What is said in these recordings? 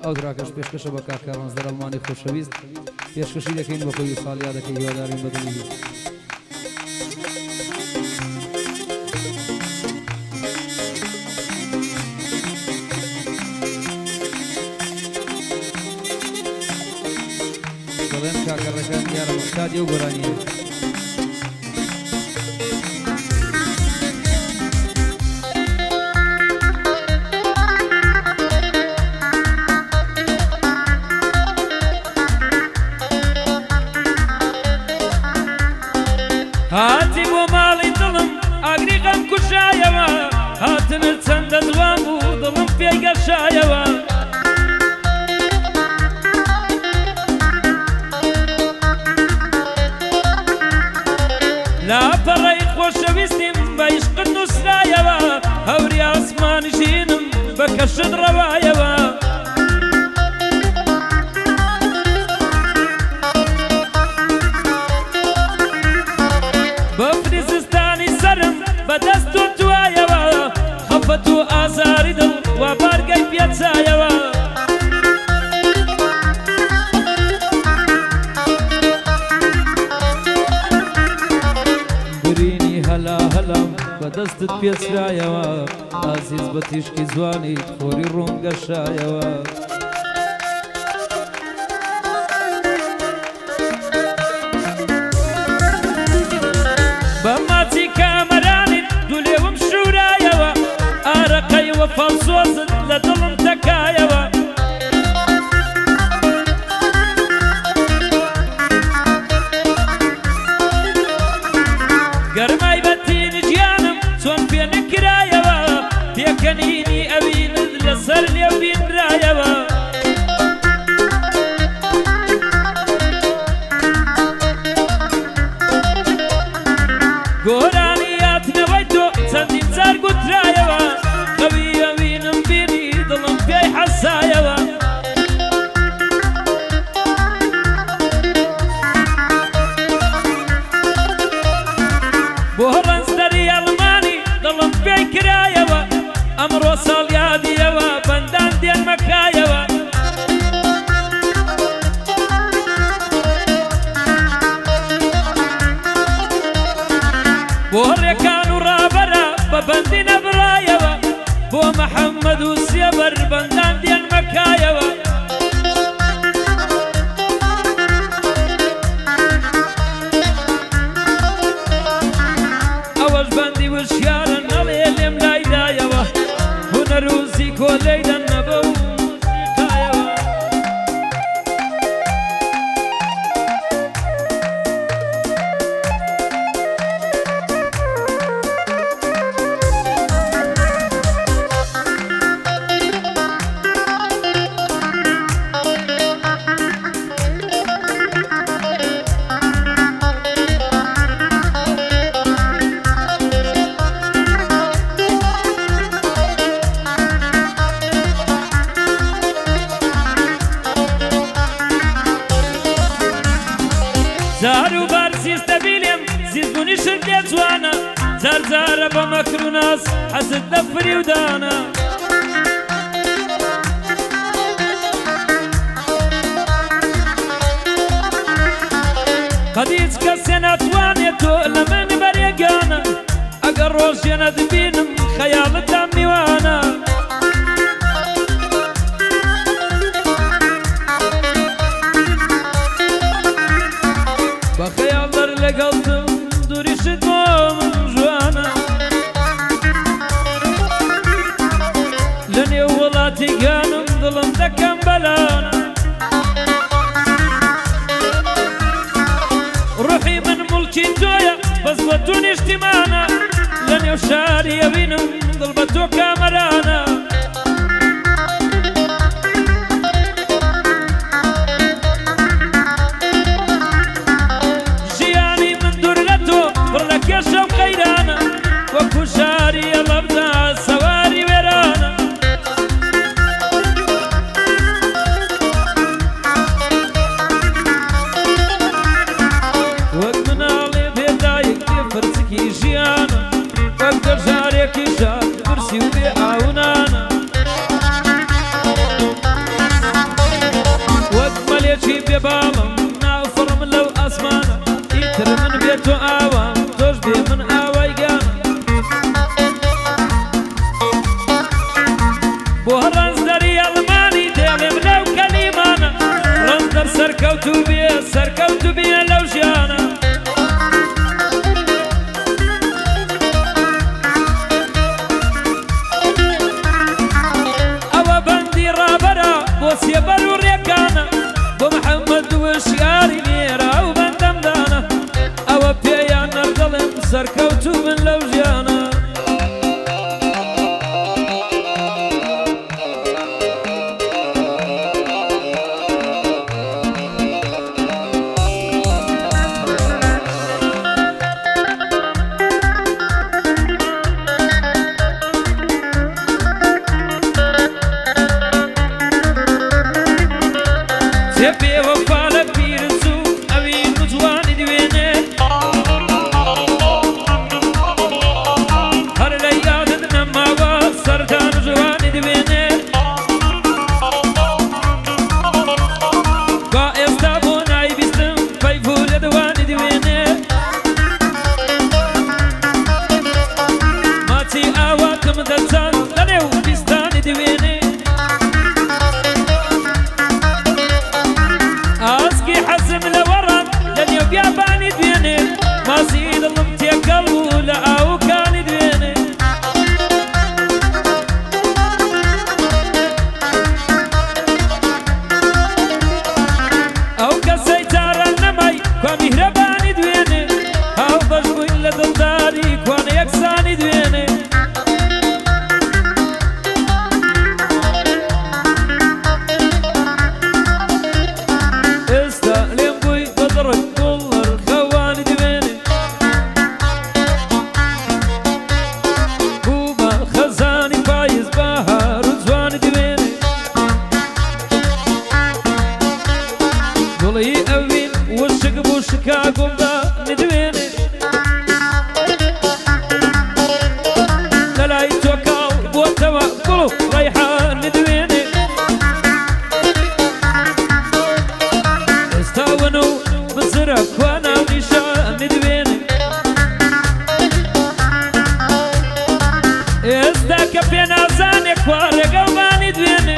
ئەو دراکەش پێشکەشە بە کاکە ڕەنزدەر ئەڵمانی خۆشەویست پێشکەشی دەکەین بە خۆی ساڵیا دەکەی هیوادارین بەدڵی دەڵێن کاکەڕەکان یارە مەحتاجی و گۆرانیە هاتی بۆ ماڵی دڵم ئاگری غەم کوشایەوە هاتنت چەندە جوان بوو دڵم پێی گەشایەوە لاپەڕەی خۆشەویستیم بە عیشقت نووسرایەوە هەوری ئاسمانیشینم بە کەشت ڕەوایەوە بەفری زستانی سرم بەدەست و توایەوە خەفەت و ئازاری دڵ وا بارگەی پێچایەوە برینی هەلا هەلام بەدەستت پێچرایەوە ئازیز بە تیشکی جوانی خۆری ڕوون گەشایەوە بە ماچی کامەرانت دوو لێوم شوورایەوە ئارەقەی وەفاو سۆزت لە دڵم تەکایەوە گەرمای بەتینی گیانم چۆن پێ نەکرایەوە پێکەنینی ئەوینت لەسەر لێو بینرایەوە گۆرانی هاتنەوەی تۆ چەندین جار گوترایەوە ئەوی ئەوینم بینی دڵم پێی حەسایەوە بۆ ڕەنزدەری ئەڵمانی دڵم پێی کرایەوە ئەمڕۆ ساڵیادیەوە بەندان دێن مەکایەوە بۆ ڕێکان و ڕابەرە بە بەندی نەبڕایەوە بۆ مەحەممەد و سێبەر بەندان دێن مەکایەوە ئەوەش بەندی وشیارە نەڵێ لێم لایدایەوە هونەر و زیکۆ لەیدەن نەبە و موسیقایەوە زار و بار زیستەبیلێم زیزبوونی شت لێ جوانە جار جارە بە مەکر و ناز حەزت لە فریودانە قەت هیچ کەسێ ناتوانێت تۆ لە من بەرێگانە ئەگەر ڕۆژێنە دبینم خەیاڵتان میوانە بە خەیاڵدەر لەگەڵتم دووریشت بۆ من جوانە لە نێو وڵاتی گیانم دڵم دەکەم بەلانە ڕوحی من مڵکی تۆیە بەس بە تۆ نیشتیمانە لە نێو شاری ئەبینم دڵ بە تۆ کامەرانە ژیانی من دوور لە تۆ پڕ لە کێشە و قەیرانە وەکو شاری ئەڵەبدا سەواری وێرانە وەک مناڵێ بێدایک بێ پرچکی ژیانە وەک دەژارێکی ژار برسی و بێ ئاونانە باڵم ناوفڕم لەو ئاسمانە ئیتر من بێت و ئاوام تۆش بێ من ئاوای گانە بۆ ڕەنزدەری ئەڵمانی دێڵێم لەو کەلیمانە ڕەنزدەر سەرکەوتو بێ لەو ژیانە ئەوە بەندی ڕابەرە بۆ سێبەر و ڕێکانە بۆ محەممەد وشیاری نێرە ئەو بەندەمدانە ئەوە پێیان نەردەڵێم سەرکەوتو من لەو ژیانە بێوەفا لە پیرچ و ئەوی مجوانی دوێنێ هەر لە یادت نەماوە سەردان جوانی دوێنێ با ئێستا بۆ نایبیستم پەیفوو لە دوانی دوێنێ ماچی ئاواتم دەچان لە نێو بیستانی دوێنێ ئاسکی حەزم لە وەڕان لە نێو بیابانی دوێنێ ماسی دڵم تێکەڵ بوو لە ئاوکانی دوێنێ ئەو کەسەی جاران نەمای کوا میهرەبانی دوێنێ هاو بەش بووین لە دڵداری کوانە یەکسانی دوێنێ دڵی ئەوین وشک بوو شکاگۆمدا ندوێنێ لەلای تۆ کاڵ بۆتەوە گوڵ و ڕەیحان ندوێنێ ئێستا ون و بزرە کوا ناو نیشان ندوێنێ ئێستا کە پێ نازانێ کوا ڕێگەڵمانی دوێنێ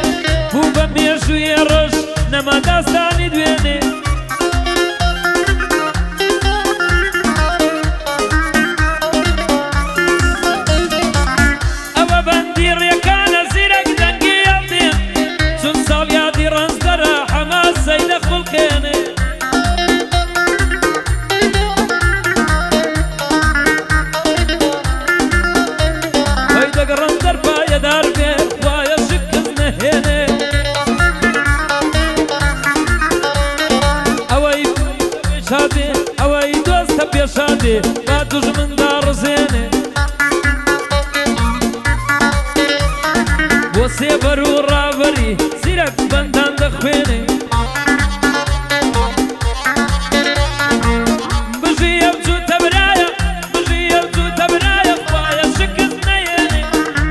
بوو بە مێژوویە ڕۆژ نەما داستانی دوێنێ ئەوە بەندی ڕێکانە زیرەک دەنگی هەڵدێن چون ساڵ یادی ڕەنزدەرە حەماسەی لە خوڵکێنێ وەی دەگە ڕەنزدەر پایەدار بێ خوایە شکست نەهێنێ ئەوەی دۆستە پێشادێ با دوژمندا ڕزێنێ بۆ سێبەر و ڕاوەری زیرەک بەندان دەخوێنێ بژی ئەو جووتە برایە خوایە شکست نەهێنێ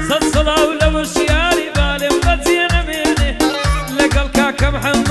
سەد سەڵاو لە وشیاری بالێم بەجێ نەمێنێ لەگەڵ کاکە محەممەد